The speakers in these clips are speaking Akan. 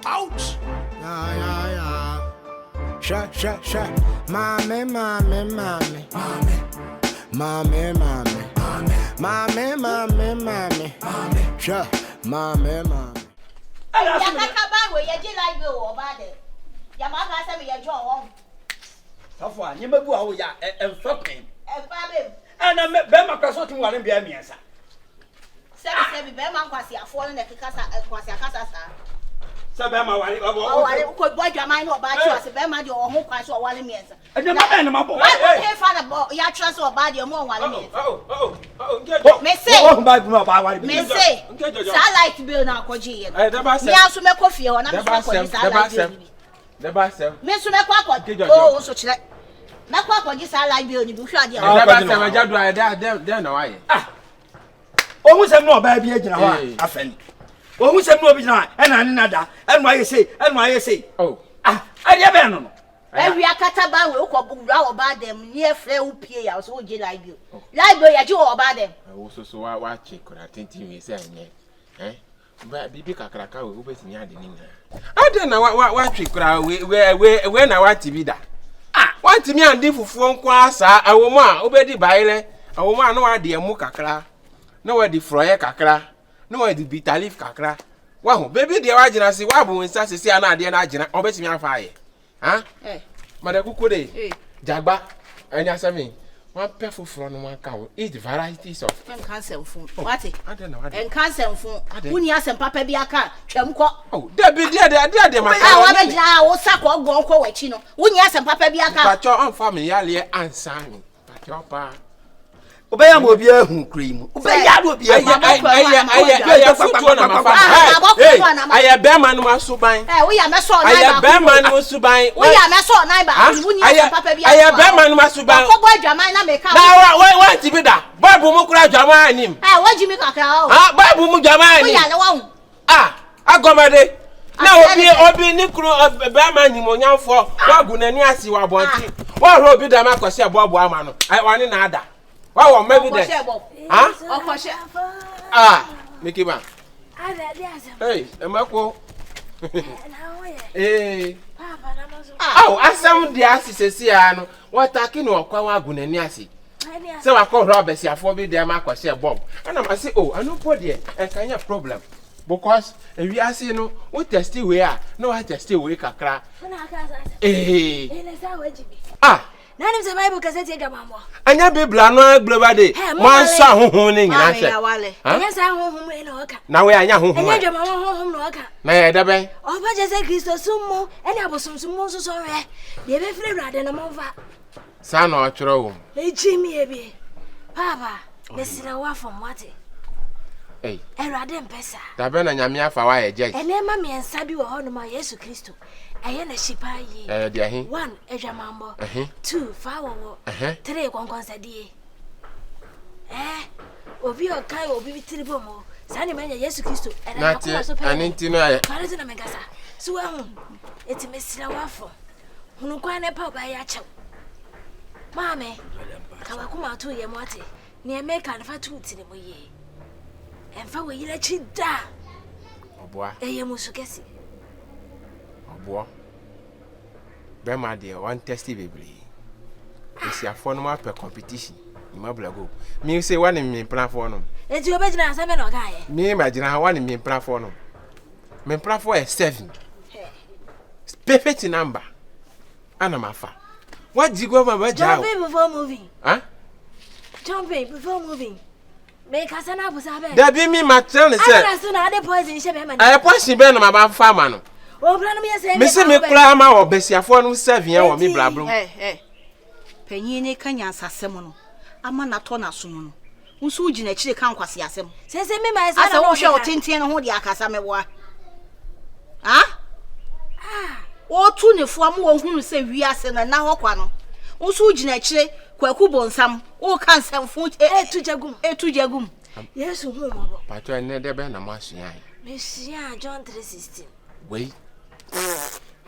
Ouch. Yeah. Sure. Mommy. Sure, mommy. Yakaka we ye like you or bad. Yamaka said me a jaw. So far, you may go ya and fucking. And I met Bema Cassotin while in Biamiasa. Seven Beman was here falling the Casa Casa. Sabama, I could boy your mind about you as a Bema or who pass or 1 minute. And you're not animal. I can't find about your trust or body or more 1 minute. May say, I like to build now, Koji. I also make coffee or not. The Bassam. Miss Macquack, oh, such like Macquack, just I like building. You should Ah, almost have no baby agent. I fell. Almost have no business, and another, and why you say, oh, I never know. Every Akataba will go about them near Flair P. I was so like you. Library, I do about them. I also saw a watch, could attend to me saying, eh? But Bibi Kakraka will be in Yadin. I don't know what you cry when I want to be that. Ah, want me and different phone class, a woman, obey baile, a woman, no idea, Mukakra, no idea, Froya Kakra, no idea, Bitalif Kakra. Wow, baby, the original say, Wabu and Sassy, and I did not obey me on fire. Huh? Eh, Madame Kukude, Jagba, and Yasami. One perfect from one cow, eat varieties of cancer food. What? I don't know. And cancer food. When you ask Papa Biaka, Chamco. Oh, there be dear, I was sack or go for Chino. When you ask Papa Biaka, but your own family, answer me. But your pa. Obey will be a cream. Obey will be a I have Bearman was to buy. We are Mason. I have Bearman was to buy. We are Mason. I have Bearman was to buy. Now, what to be that? Babu Mukra Jamanim. What do you make a cow? Babu Jamanim. Ah, I go my day. Now, be Nicro of Bearman Monia for Bagunaniasi Wabonti. What will be the Marcosia Bob Wamano? I want another. Wow, maybe that. Huh? Ah, Mickey Man. Hey, Marco. Hey. Oh, I sound the asses, what I can or Kawagun and Yassi. So I call Robert here for me, dear Marco, say Bob. And I say, oh, I know what dear, and can you have problem? Because if you are saying, what test we are, no, I just still wake a crack. Ah. None of the Bible can say, Mamma. And you be blano, blubberdy. One son who in answer. Yes, I home in Oka. Now we are young home. And your mamma home Oka. Nay, Dabby. Oh, but just a Christo Sumo, and I was some so sorry. You have a rather than a mova. Son or true. Hey, Jimmy, Papa, Messina wa from what? Hey, a rather pesa. Tabana Yamia for why, Jack. And then Mammy and Sabi were on my Yesu Christo. I am a shipai. Dear, 1 Eja Mambo, 2 Fowl, 3 Conquest D. Obi or Kai will be Tilibomo, Sandy Mania Yesu Christo, and I need to know. Parazina Megasa. So, it's a Messina waffle. Who quite a pop by Yacho. Mammy, Kawakuma to Yamati, near Mecca and Fatu in the way. And for we let you die. Oh, boy, a Yamusukesi. Boy, Bema dear, one testy baby. It's your phone per competition. You might go. Me say one in me plan for them. It's your bedroom as a man or guy. Me imagine how one in me plan for them. Me plan for a 7. Perfect number. Anamafa. What do you go my job before moving? Huh? Jumping before moving. Make us an apple. There be me, my turn. I poison. I poison Ben about farmer. Missy me clamor or Bessia phone 7 year or me blabber. Penny Kanya Sassemono. I'm not Tona Sumono. Usuji actually can't quasi assem. Says me, my son, I won't show Tintin and Hodia Casamewa. Ah? Or 24 more who say we are sending and now Quano. Usuji actually, Quacubo some, all cancer food, to Jagum, Yes, but I never been a mercy. Monsieur John 316. Wait.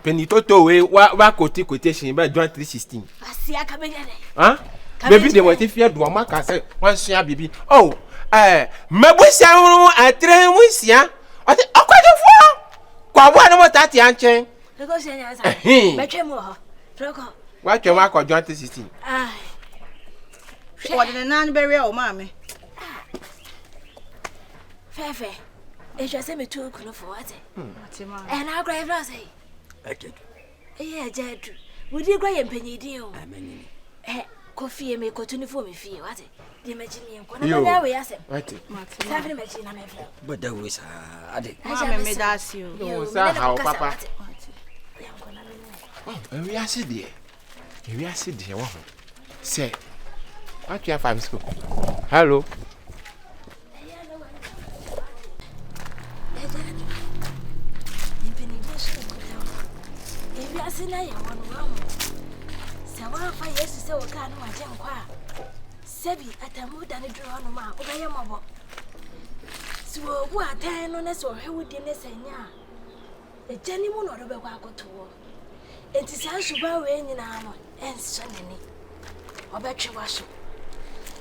Penny Toto way, what quotation by John 316. I see a coming. Huh? Maybe they were if you had one mark, I said, one share baby. Oh, Mabusia, I train with ya. I quite a Kwa bwana mo tati anchen. Because you answer. Betwe mo. Troko. Wa twa ma ko joint 16. Ah. What the nan bury o mama. Fefe. E just say me too kuno for what? Matima. And I grave no say. Okay. Yeah, Jedru. Would you grab penny deal? Amen. Eh, coffee me ko tuni for me fee what? The machine and kona na we asem. What? Seven machine na me feel. But that was ade. Mama me that's you. No, sir, how papa. Oh, we are sit there. We are sit there. What? Say. What you have from school? Hello. If you are saying I want one. Sawa fa yes say o ka no agye nkwa. Sebi atamu da ne dro no ma obaye mabo. Si wo bu atan no na so hwewudi ne sanya. E jani mu no do be kwa akoto. Enti sa suba we nyina no enso neni. Obetwe waso.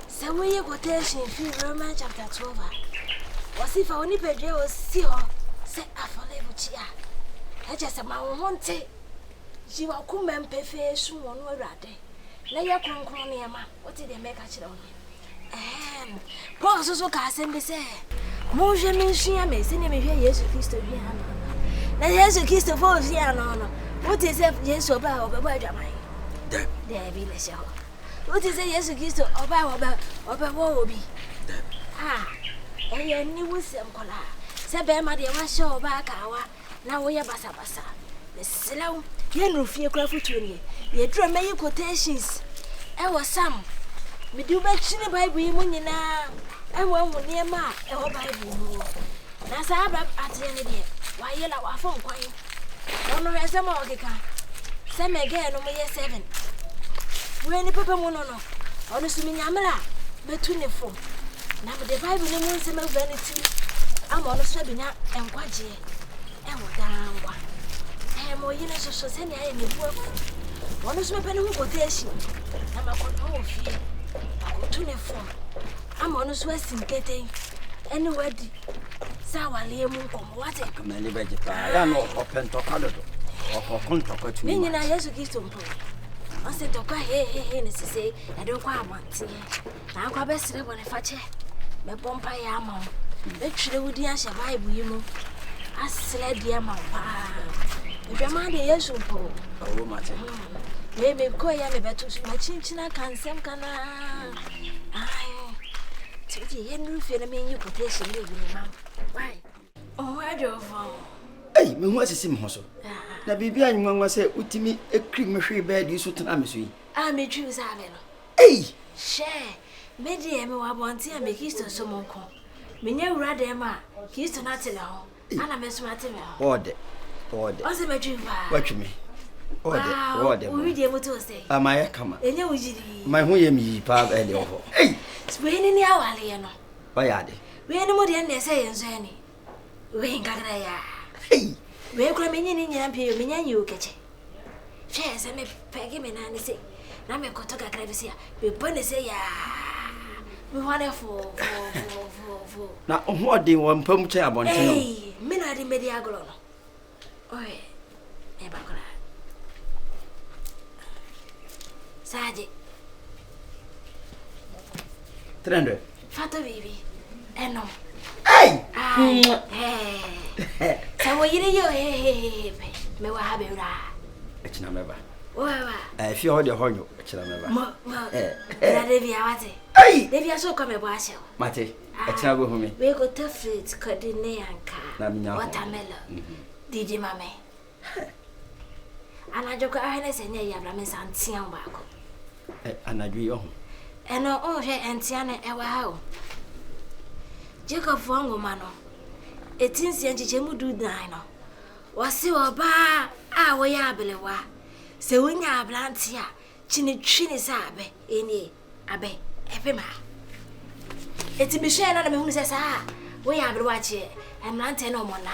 Se we ye quotation fi Romans chapter 12. Wasifa oni pedre o si ho se afole buchia. Eje se ma wo honte. Jiwa kumem pefe su wonu awrade. Na ye kronkron ne ma, oti de make akire wo. Paul so ka asem be se. Mo je me hia me se ne me hia Yesu Kristo hia no. Na Yesu Kristo fo hia no. What is it? Yesu oba oba adwaman. There be le se ho. What is it? Yesu Kristo oba wo obi. Ah. Eya ni wusem kola. Se be ma de wa she oba kawa na wo ye basa basa. The slow ye no fie kra futu ni. Ye dro me ye quotations. E wo sam. Me du ba chini Bible yi mu nyina. E wo hu ne ma e wo Bible mu. Na sa aba ate ne de. Wa ye la wa fon kwan. Ono rese ma okeka. Se me ge no mo ye 7. We ni papa mu no. Ono sumi nyamela betu ne fo. Na me the Bible ne mu nse ma vanity. Ama ono so binya enkwaje. E wo dangwa. Mo yine so se ne aye ne buafu. Ono so me pene hu quotation. Na makono wo fie. Akotu ne fo. Ama ono so asinkete. Any word. Sa wale mu nkomo wate. Kamani beje pa. Ya no open to kadodo. Okonto ko tu. Ni nyina Yesu Kristo mpo. Ose to kwa he ne sise e do kwa abante. Na akwa besire bone fache. Me pompa ya ama. E twire wudi a hye Bible yi mu. Asile dia ma pa. Edwama de Yesu mpo. Owo mate. Me ko ya me beto su ma chinchina kansem kana. Ai. Tiji ye nu fie na me nyi quotation le bi ma. Why? Oh, I do for. Hey, me hu asisi me ho so. Na bibia anwanwa se utimi ekri me hwe be di so tena me so yi. Ah, me tru sa me no. Hey, Share. Me de me wa bonti a me Kristo so monko. Me nya wura de ma Kristo na tele ho. Ana me so mate me ho. ode. Ose me tru ba. Watch me. Ode. We de moto say. Amaya kama. Enya wujiri. My hu ye mi pa e de ho. Hey, We ni awale ye no. oyade. We ni mo de na say yenzo ani. We ngagara ya. Hey, We kura me nyini nyina pie me nya yi okeche. Hwe se me pege me na ni se. Na me koto kakra bi se ya. Be bone se ya. Me wane fo. na ho ode wo mpam che abonte no. Hey, me na di media aglo no. Oye. E ba kura. Saje. 300. Fato bibi. Eno. Hey! Hey. Sawo yire yo hey. Me wa habe ura. Echina meba. Wa. Fi ho de honyo echina meba. Mo. Na Devi awate. Hey! Devi aso come bo ashe. Mate, echina go humi. We go to fruit kadine anka. Na minya. Watermelon. Didi mame. Anajo ko ahene se nya ya bra me santian ba ko. Anadwi yo. Eno o hwe entiane ewa ha o. Jacob wango mano. Etinsi anchiche mu du dan no. Wasi oba a wo ya abelewa. Se wonya ablanti a chini twini sa abe eni abe efema. Eti mi hwe na me hunu se sa wo ya abelewa che emlante no mona.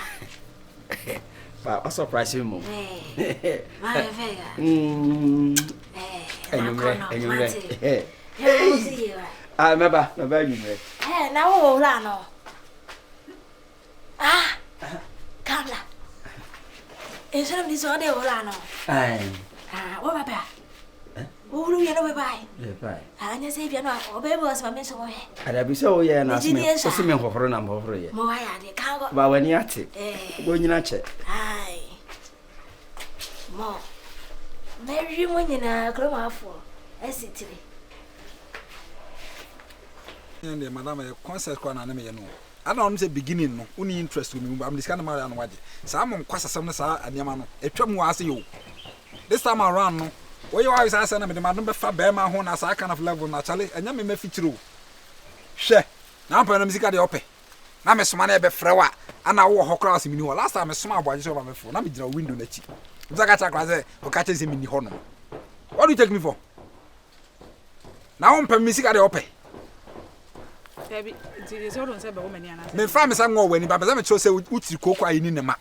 Ba surprise mo. Ma vega. Enyumre. Meba enyumre. Na wo la no. Kamla. It's one of these all day, Olano. Aye. What about? Oh, you know, bye. Bye. And you say, you know, or baby was my miss away. And I be so yeah, and I see me for a number of years. Moya, they can't go. But when you at it, when you not check. Aye. More. Maybe you win in a crowd for a city. And the madam, a concert corner, I know. I don't say beginning, no, only interest with me, but I'm this kind of man and watch. Some of Quassa Samnessa and Yamano, a trouble was you. This time around, no. Where you always ask them, the man number for Bema Hon as I kind of level naturally, and Yammy may feature. She, now I'm music at the opera. Now I'm a smart be frewa, and I walk across in you. Last time a smart boy over my phone, I'm in the window. Zagata or catches him in the honor. What do you take me for? Now I'm music at the opera. Baby, it is all on several women. Me farm is more when but I'm sure say uti cocoa in the ma.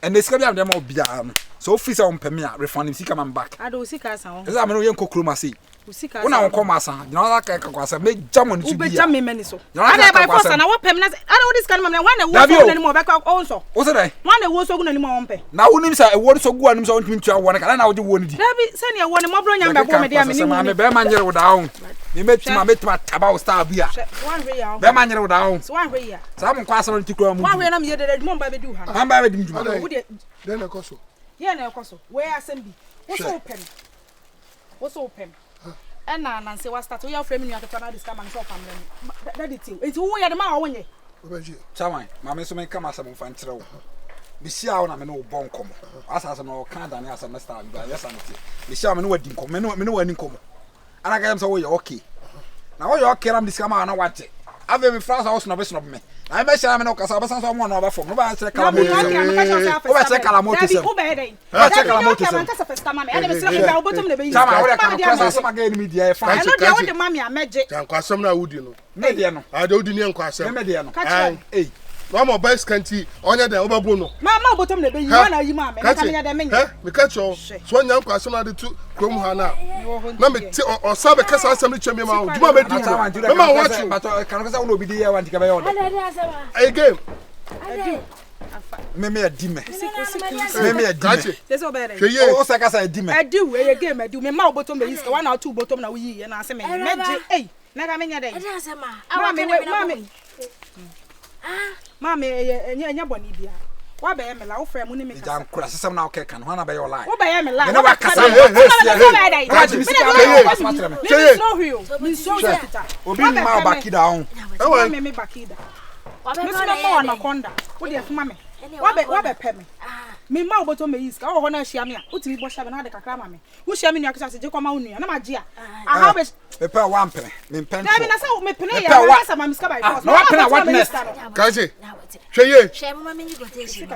And they scabby them all biam. So office on Pemia, refund him, see come back. I don't see us. As I'm no young cocromasi. When I come as you know, like I make jam on to be jamming many so. I never pass and I want Pemna. I know this kind of man. One anymore back also. What's it? One was so good anymore. Now, when him say a word so good, I'm so into one, and I would do one. Send you one more brother. I'm a bear man down. You met my tabao star beer. One real. Bear man down. One real. Some class on to come. One way I'm here that mom baby do. I'm by the then a cosso. Yeah, no cosso. Where I send be. What's open? What's open? And now, say what's that? We are framing you at the canal this time and so family. That is it's who we are the man when you. Chawai, Mamma, so may come as some fan throw. Be see how I'm no bon come. As I know, can't and as a master, yes, I'm the shaman wedding come, no any come. And I get so okay. Now you're okay, I'm this come on, I watch it. I've been France house, no business of me. I bet I'm no Casaba, someone over from nobody. Check Calamotis. Check Calamotis. Check Calamotis. Mama best can't only the overblown. Mamma bottom the baby, you mamma. We catch you. So young person are the two Chrome Hana. Or Sabe Casa assembly chamber. Mamma watching, but I can't be there. I want to go again. Maybe a dimmer. Maybe a dimmer. There's no better. Oh, Sagasa dimmer. I do a game. I do me mouth bottom the east, 1 or 2 bottom now. We and I say, hey, Nagamina day. Mammy. Mammy, and your bonny dear. Why by Emma, our friend, when you don't cross some now, can one by your life. What by Emma? I know what can I down. Oh, me back it. I'm a conda. What do you have, mammy? What by Pemmy? Me mouth bottom is oh, when I share me, put me bosh another cacamame. Who share me your class, Jacob Mouni, and I'm a dear. I have a pair one penny. Me pen. I saw me penny. I'm discovered. What share mammy quotation.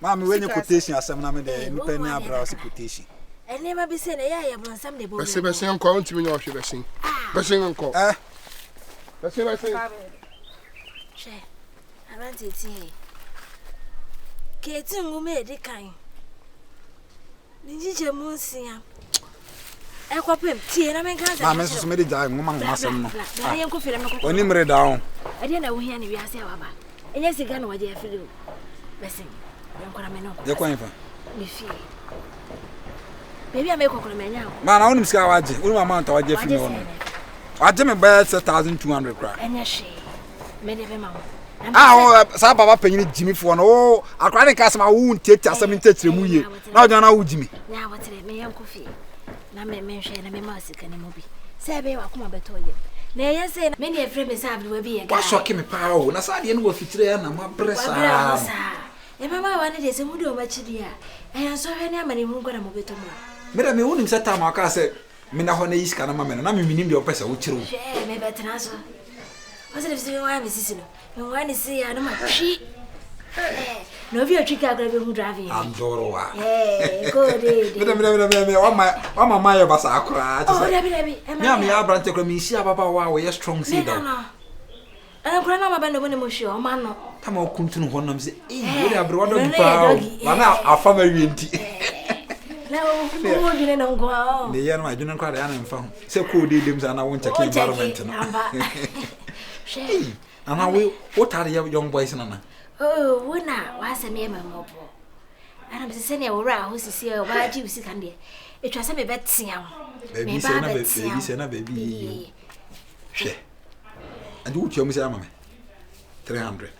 Mammy, when you quotation, as some name there, you penny a browse quotation. And never be said, I am some day. But Sebastian called to me, or she was sing. But sing and call. Let's see, I say. Share. I want to see. Kate, who made the kind. Did you move? I call him tea and I make us. I'm a made dying woman. I am confident when you read down. I didn't know who any was ever. And yes, again, what you have to do. Blessing. You're going for me. Maybe I make a comment now. Man, I only scourge you. Amount of Jeff. I did my best 1,200 crap. And yes, she made a mouth. Ah, Saba penny Jimmy for no. I can't cast my wound take as some touch remove. Now, don't know Jimmy. Now, what's it? Me, I'm coffee. Now, me mention a mouse can movie. Say, I'll come about to you. Nay, I say, many of friends have will be a guy. Shocking me power. That's I didn't work it and my breast. And Mamma wanted this and would do much dear. And I saw her name and won't go to move it tomorrow. Madame, me wouldn't set time. I said, Minahone is kind of man, and I'm meaning your person, which you may better answer. Was it if you want Mrs. And when you see, I know my she. No, if you're a trick, I'll grab you driving. I'm Doroa. Eh, good. Mamma, my Basakra. Oh, me, I'll brand to me, see about why we're strong. See, no. I'm grandma, but no one emotion, man. Come on, come to one of them. Eh, our family. No, you don't go. The young, I do not quite found. So cool, dims, and I won't take environment. And I will. What are your young boys, Nana? Oh, when I was a mere mobile. And I'm saying, you're right, who's here, why do you see Candy? It was a bit tia. Baby, say na baby. Share. And who tell me say mama? 300.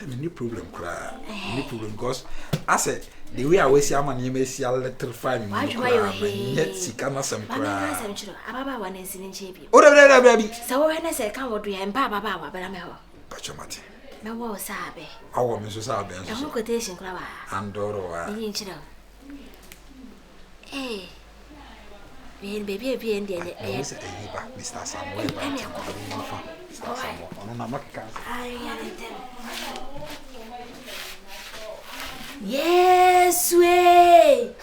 I mean, no problem, cry. No problem, because I said the way I always see money, you may see a little fine. Why do you yet see some cry? Ababa one is in shape. Oh, baby. So when I say, come what we and Baba, but I'm out. Pachamati. No more sabe. Our Mrs. Sabe and quotation, Clara. And Doro. Eh, being baby, being the Mr. Samuel. Yes, way.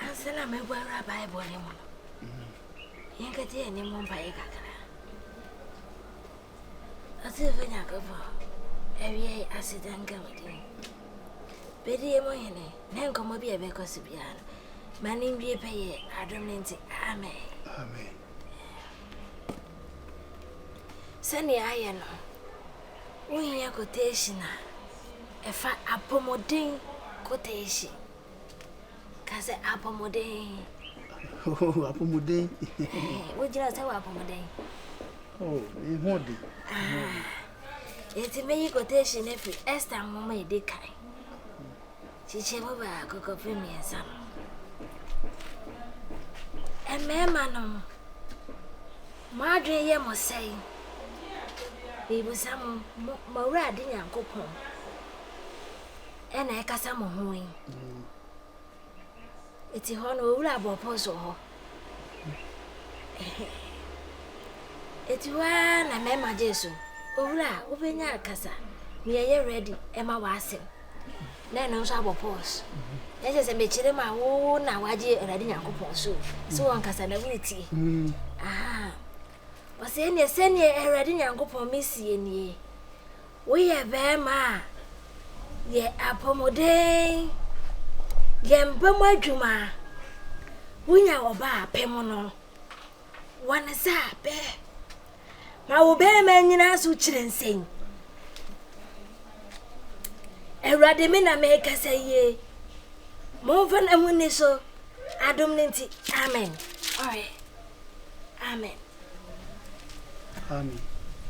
Answer me where I buy a bonnet. You can't get any more by a cacra. As if I go for every accident going. Betty Moyne, then come be a because of Yan. My name be a pay, I don't mean to. Amen. Amen. Sunny iron. We are quotation. A fat apomoding quotation. Cause apomoding. Oh, Apomode. Would you tell apomoding? Oh, Modi. It's a many quotation every Esther Mama Decay. She came over a cook of me and some. And Mamma, Madre Yam saying, we was some more riding and coupon. And I can some hoeing. It's a honor labo puzzle. It's one a mamma Jesu. Ola, open your casa. We are ready, Emma was then no sabo pause. Let us make it my own now. I did a coupon so on Casanability. Ah, was any send ye a ready and coupon missy in ye. We are very ma. Ye apomode. Yembama Juma. We are oba pemono. One is up, eh? My obey man in us who children sing. Eradimina make us say ye. More than a winnie so. I don't need it. Amen. Alright. Amen. Amen.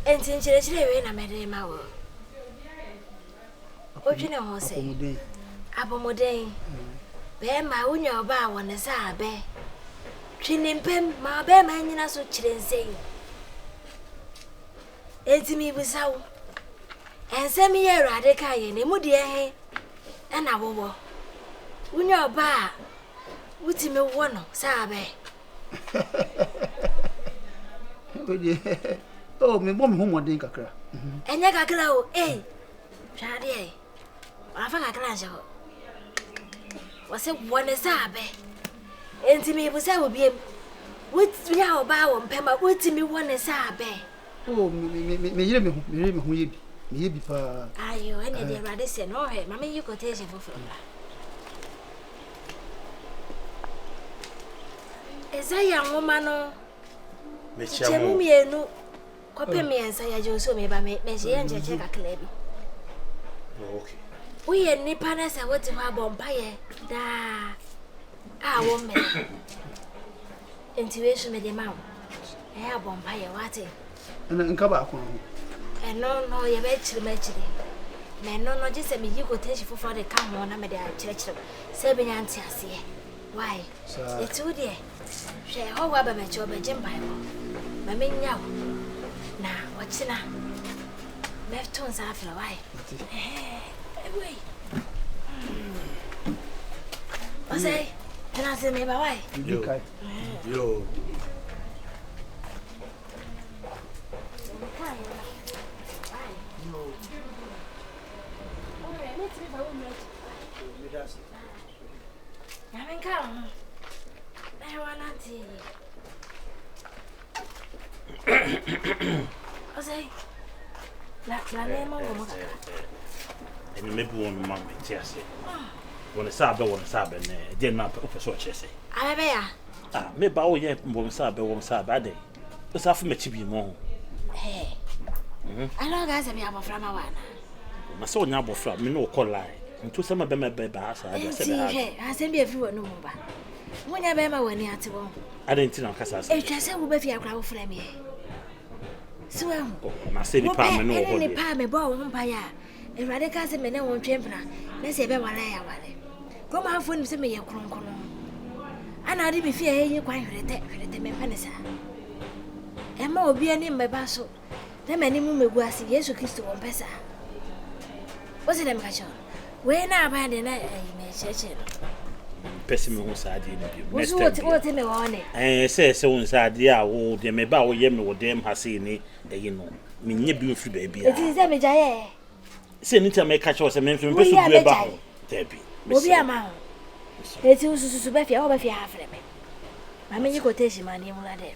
And since you're when I made him out. What you know, say? Apomodane. Bear my own your bar one as I bear. Trinning pem, my bear man in us who children sing. It's me with so. And send me a radical in a moody and I will. When you're bar, what's me one, Sabe? Oh, me mom home one day, Cacra. And you got glow, eh? Charlie, I think I can show. Was it one as Sabe? And to me, was I will be. What's me our bow and Pemma? What's me one as Sabe? Oh, me, maybe pa. Are you any of the radicin or hey, mammy, you could taste it for fun. Is a young woman? Miss Chamumia, no, copy me and say I just saw me by me, Messi and check a clever. Okay. We and Nippanas are what to have bombay. Da. Ah, woman. Intuition made him out. I have bombay, what? And come back. And no, you bet you match it. Men, no, just a me you go test you for the come on, I'm a church. 7 auntie, I see. Why? It's too dear. Share how I met your Jim Bible. My main yow. Now, what's in a left tones after a while? Wait. What's I? Can I say me by why? Yo. I come. I want to see. What's I? And maybe one mamma, yes. When a sabe, and didn't not put so chessy. I'm there. Ah, maybe all yet won't sabe a day. It's after me to be more. Hey, I know guys, I have a from a one. na so nya bofra me no call line nto se ma be ma be ba asa ada se be ha asem bi afi wonu mu ba wonya be ma wani ate won adenti na kasa asa e twa se wo be fi akra wo fra me so na se ni pa me no ho ni pa me bo wo mpa ya Erade ka se me ne won twempna na se be wala ya wale ko ma afo ni se me ye kronkron ana ade me fi eyi kwan hwete me pa ne sa e ma obi ani mbeba so na mani mu megu ase Yesu Kristo won pesa o se dem ka cho we na aba de na me cheche pesi me hu sa ade ni bi next time wo te me wone se hu sa ade a wo de me ba wo ye me wo dem ha se ni eyi no me nye bi mfiri ba bia e ti se me jaye se ni ta me ka cho se me mfiri pesu bu ba ho tebi obi ama ho e ti ususu be fia wo be fia ha fere me ma me nyi koteshi ma ni mu la de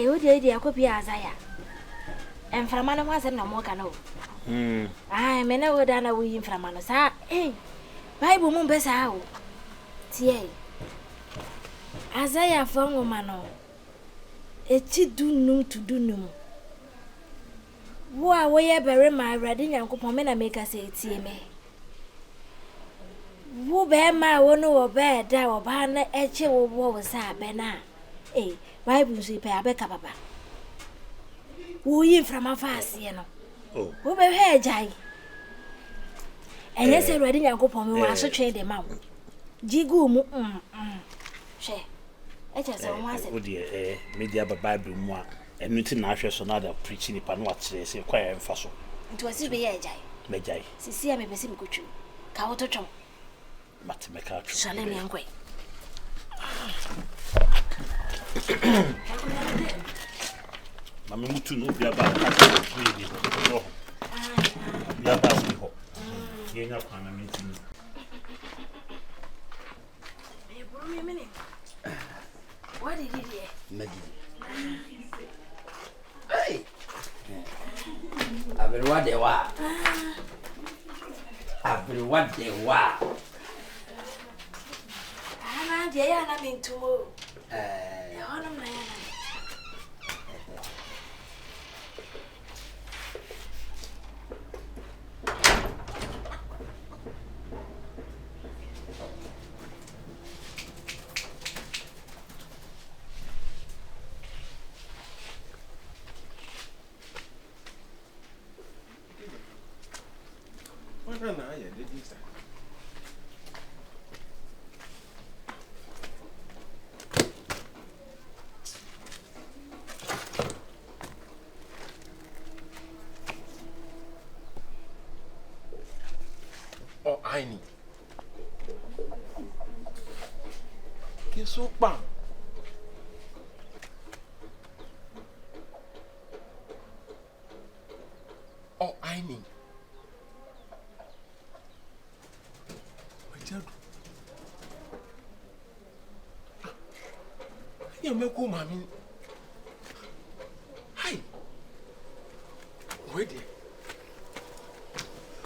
o dia akopi azaya enframa no wasem na mo ka no me na wo da na wo yin frama no sa bible mu besa o tie azaya fongo mano eti dunum to dunum wo a wo ye bere ma awrade nyankopon me na make say tie me wo be ma wo no wo be da wo ba na eche wo wo sa be na bible so pe abeka baba wo yin frama faase no wo be he jai enye se awrade nyankopon me wa so twe de ma wo jigu mu she eche se wo ase wo de media bible mu a enu ti na ahwe so na da preaching ni pa no akyere se kwa emfa so nti wasi be ye jai me jai sisi a me besi me kotwu ka wo to twon mat me ka twu sale me ankwe mama mutu no bia ba ka so ni ho bia ba ni ho ye nya kwa na meti ni e buru me mene what did you do Nagi. Hey. Abelwa de wa. Abelwa de wa. Ana de ya na mintumo. Ya hono na ya na. Oh, I need. You're so bad. Oh, I need. You make go, mommy. Hi. Wait there.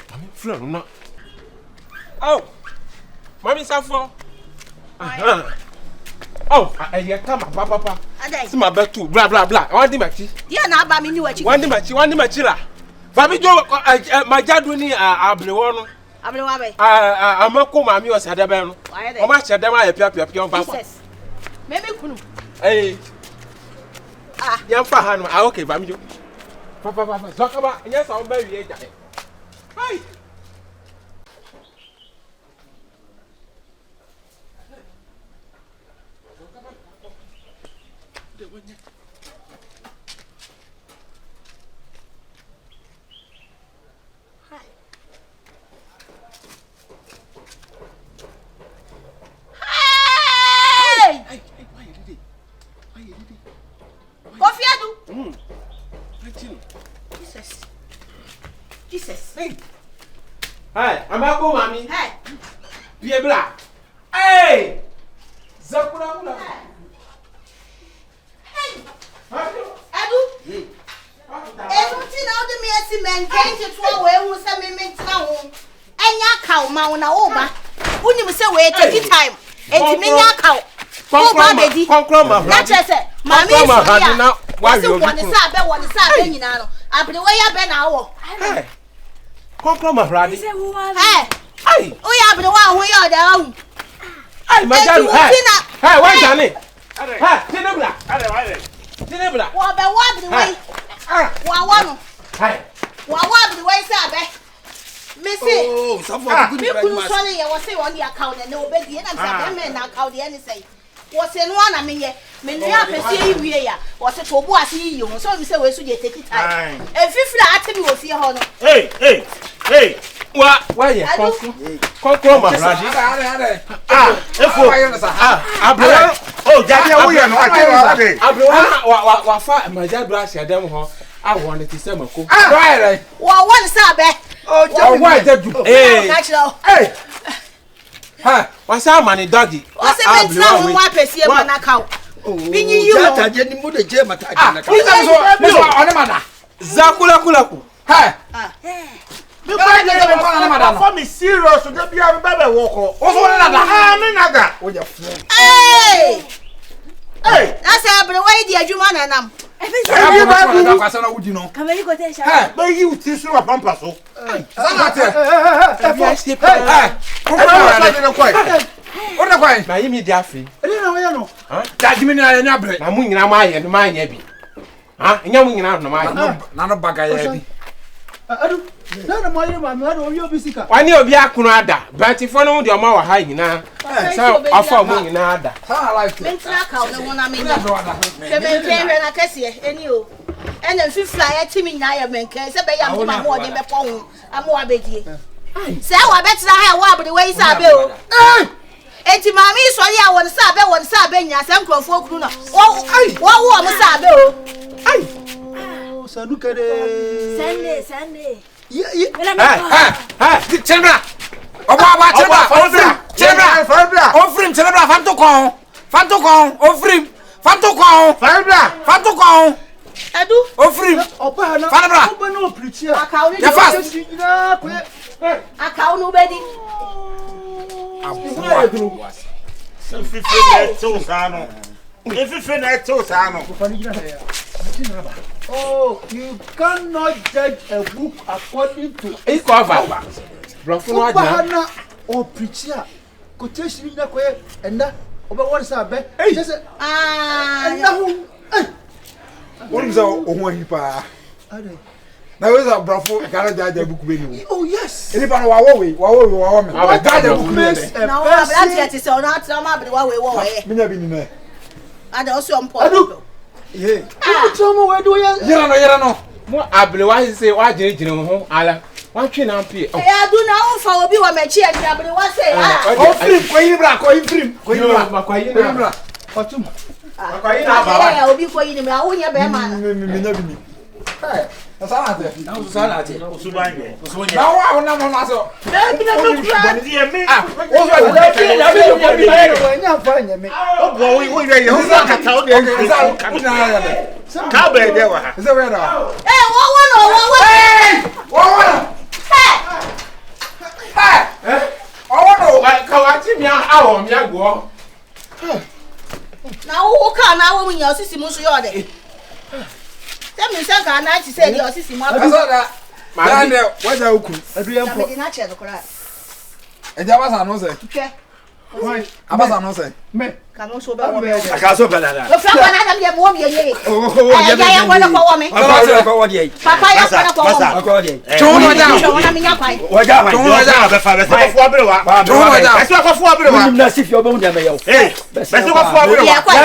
Mommy, floor no. Oh, mommy, Safo. Oh, I come, papa. See my bed too. Blah blah blah. One thing, Machi. Yeah, now ba me ni wachi. One thing, Machi la. Fami jo, my jadu ni ablewono. Ablewa be. Amako mami o sadebe no. O ma chede ma ye pia on papa. Jesus. Me kunu. Eh. Yam fa ha no. Okay, fami jo. Papa. Zokaba, yes, I will bury you. Hi. Jesus. Hey. Hi, I'm back home, mommy. Hey. Be black. Hey. Zakura. Hey. Edu. Edu ti na odi me esi maintain to we hu se me mentina ho. Enya kaw ma wo na wo ba. Unim se we take time. Enti me nya kaw. Wo ba bedi. Konkroma. Na chese. Mami Why you want to say be want to say be nyina no. Abri we ya be na wo. Hey. Come Radi. Hey. Hey. O ya abri wa ho ya da hu. Hey, my dad. Hey, why Johnny? Hey, Tinebla. Tinebla. Wo be wa abri we. Wa no. Hey. Wa abri we say be. Me say. Oh, some for good. Me kunu sorry ya wo say on the account na obedi na say be na account ya ni say. Wo say no na me ye. Me no ya pese yi wie ya. Wo say to bo ase yi ho. So we say we so dey take it time. E fifira atemi wo fie ho no. Hey. Why you? Come Radi. Efo. Abro. Oh, daddy wo ye no ake. Abro wa fa my dad brush ya dem ho. I want to say mako. Right. Wo won say be. Oh, why that do? Hey. Hey. Ha, what's our money doggy? What's the matter now? What pesi e mana kaw? Binyi you. Jata je ni mu de je mata je na kaw. This one on mada. Zakula kulaku. Ha. Me kwa je me kwa na mada. For me serious so dey bia me be work. O so na da. Me naga. O je fu. Hey. Na say abere why di adwuma na nam. Abi ba ku kwasa na wudi no. Kameli ko te sha. Be yi uti so wa pampa so. Sanate. Ona kwai. Na yimi di afi. Ele na we no. Da jimi na nya bre. Na mu nyina ma ye no ma nya bi. Ha, nya mu nyina no ma ye. Na no baga ya bi. Adu. Na mo yire ma me adu obi obisika. Wani obi akunu ada. Bantifo no de o ma wa ha nyina. Sa afa mu nyina ada. Sa life. Mentra kaw ne wona me nya. Se me hwe na kase eni o. Ena fifla ya timi nya ya menke se be ya mtima mo de be po hu. Amo abedie. Se wa betra ha wa abde we isa be o. Enti mami sori a won sa be nya se nkrofo okunu na. Wo mo sa be o. Ai. Sanu kare. Sande. Ye. Ha. Chelbra. Oba Chelbra. Ofrim Chelbra fanto kon. Ofrim. Fanto kon. Edu. Ofrim. Oba na. Fanabra. Oba no preacher. Akaw ni. Ya fast. Akaw no bedi. If na to sano. Oh, you cannot judge a book according to its cover. Bro, no na o preacher. Quotation na ko enda oba won sa be. Just enda hu. What is our own hipa? Now is a brafo cannot judge a book be. Oh yes. Anybody wa me. I judge a book be. Now that is so not some of the way. Me be ni. And also important. Yeah. You tell me where do you? Yera no. Mo abele wa say wa jire ho ala. Wa twe na pie. Eh adu na won fa obi wa machi e abele wa say o film ko yin bra. Makwayi Otum. Makwayi na ba wa. Ya obi ko yin bra wo nya be ma na. Me nya bi ni. Hey, Sanate. Sanate. Usubanye. Na wa na mo na so. Me na me kura die me. O so Nya fa nya me. O bo wo ye ye o sa kata o de ka be de wa ha. Is that where now? Eh wo. Hey! Wo. Hey! Oh no. Ka wa ti mi awo mi agwo. Na wo ka na wo nya osisi mu so yo de. Tell me say ka na ti say the osisi mu I saw that. Man, what are you? Adu yam na po. me na che no kora. E ja basa no say. Hwe. Abasa no say. Me. Ka no so be wo me. Aka so bela da. Wo fra kwa na adam de mo me ye. Oh, ya wona kwa wo me. Papa ya kwa na kwa wo me. Chono ja. Chono me nya kwai. Waja wa. Chono be fa be se ko fu abere wa. Chono ja. Be se ko fu abere wa. Nim na sifi obo nda me yo. Be se ko fu abere wa. Ya kwa. O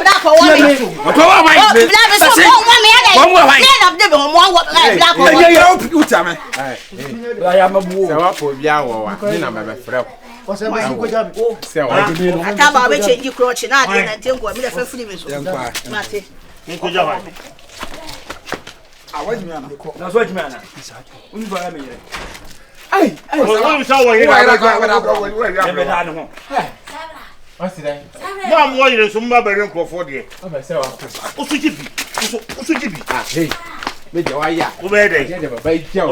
bra kwa wo me. To wa mai. O bra be so mo me ya dai. Mo wa mai. Na de be mo wo bra kwa wo. Ya uta me. La ya mabu. Se wa po bia wo wa. Ni na me be frɛ. O se ma ko jam. Se wa. Ata ba be change crotch na de na tengo mi da fa funi me so. Mate. Nko ja wa. Awaji mi ana. Na so jimi ana. Uni ba me yere. Ai, O ni sa wo ye na E be da ne ho. what's that? mo am wo yere so mba bere nkrofo de. O be se wa. Osu jibi. Ah, hey. Me je wa ya. Wo be de. Je de baba ija o.